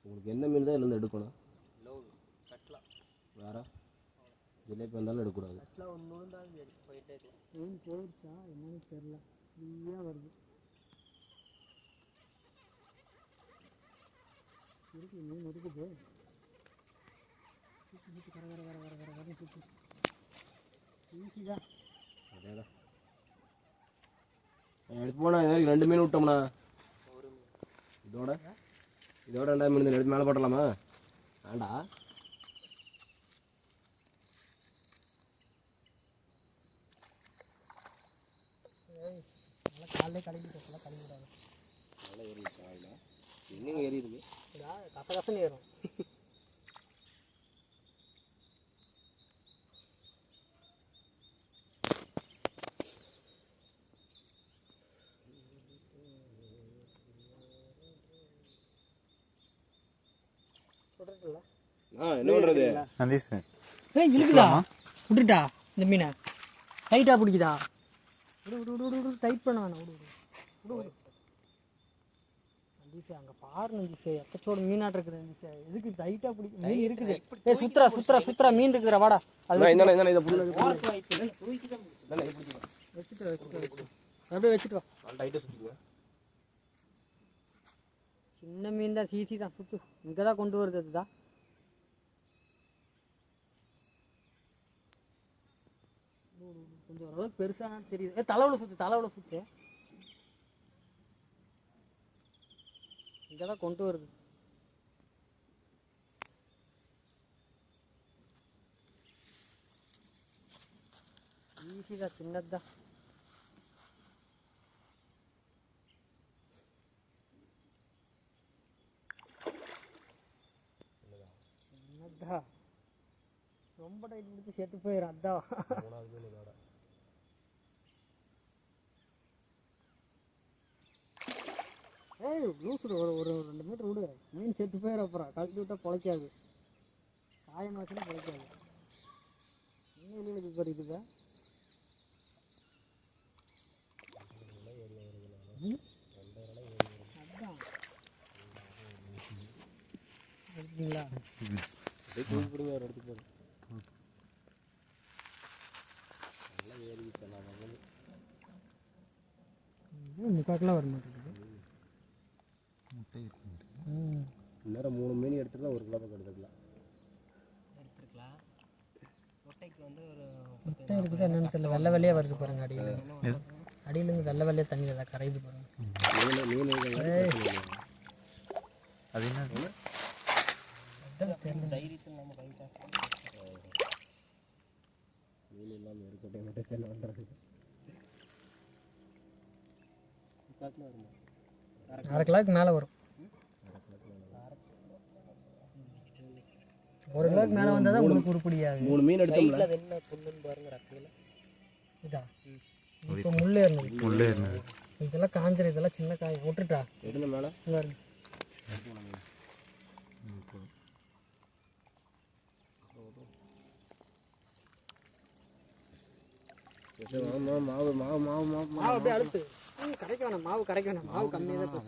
உங்களுக்கு என்ன மீன் தான் இதுலேருந்து எடுக்கணும்? வேற ஜிலேபி வந்தாலும் எடுக்கக்கூடாது. மீன் போயிடுச்சா என்னன்னு தெரியல, ஃப்ரீயாக வருது. இருக்குது மீன் இருக்குது. சுற்றி கரை வர வர வர வர வர சுற்றி ஈஸி தான். அதேதான் எடுத்து போனா 2 மீன் விட்டோம்ண்ணா. இதோட இதோட 2 மீன் எடுத்து மேலே போட்டலாமா? வேண்டா, காலையிலே கழுவிட்டு கழுவிடாது. நல்லா ஏறிடுச்சு காலையில். எங்கெங்கே ஏறி இருக்கு? கசகசன்னு ஏறும். என்ன பண்றது? இருக்குதா விட்டுட்டா இந்த மீனை டைட்டா பிடிக்குதா? டைட் பண்ண வேணாம், விடு. அங்கே பாரு நந்திசே, எக்கச்சோட மீனாட்டு இருக்குது நந்திசே. எதுக்கு டைட்டா பிடிக்கும்? மீன் இருக்குது. சுத்துறா மீன் இருக்குதுடா, வாடா. அது அப்படியே வச்சுட்டு வா. சின்ன மீன் தான், சீசி தான். சுத்து இங்கே தான் கொண்டு வருது. அதுதான் கொஞ்சம் ஓரளவுக்கு பெருசாக தெரியுது. தலைவில் சுத்து இங்கே தான் கொண்டு வருது. ஈஸி தான், சின்னது தான். சின்னதா ரொம்ப டைட் பிடிச்சி செத்து போயிடும். அதான் லூசுடு. ஒரு 2 மீட்டர் விடு, மீன் செத்து போயிடும். அப்புறம் கழட்டி விட்டா பொழைக்காது, காயமாச்சுன்னா பொழைக்காது. இன்னும் வெளியில் பாரு. இதுக்கு அதான் எடுத்தீங்களா? ஒரு இடத்துக்கு போகுது. நல்லா ஏறிக்கிட்டு முக்காக்கெல்லாம் வர மாட்டேங்குது. நேரம் 3 மீன் எடுத்துக்கலாம், 1 கிலோ பக்கம் எடுத்துக்கலாம். முட்டைக்கு வந்து ஒரு முட்டை இருக்குது. என்னன்னு தெரியல, வெள்ளை வெள்ளையாக வருது பாருங்க. அடியிலேருந்து வெள்ளை வெள்ளையாக தண்ணி எதாவது கரையுது பாருங்க. அது என்ன மீன் இல்லாமல் இருக்கட்டும். என்ன பண்ணுறது? 1/2 கிலோவுக்கு மேலே வரும். 1 கிலோவுக்கு மேலே வந்தால் தான் உங்களுக்கு உருப்படியாது. 3 மீன் எடுத்தோம்ல. என்ன புல்லுன்னு பாருங்க. ரக்கையில் இதா இப்போ முள்ளேறினது. இதெல்லாம் காஞ்சிரு. இதெல்லாம் சின்ன காய் விட்டுட்டா எடுங்க மேலே பாருங்க. மாவு அப்படியே அழுத்து. கரைக்க வேணாம், மாவு கரைக்க வேணாம். மாவு கம்மியாக தான்.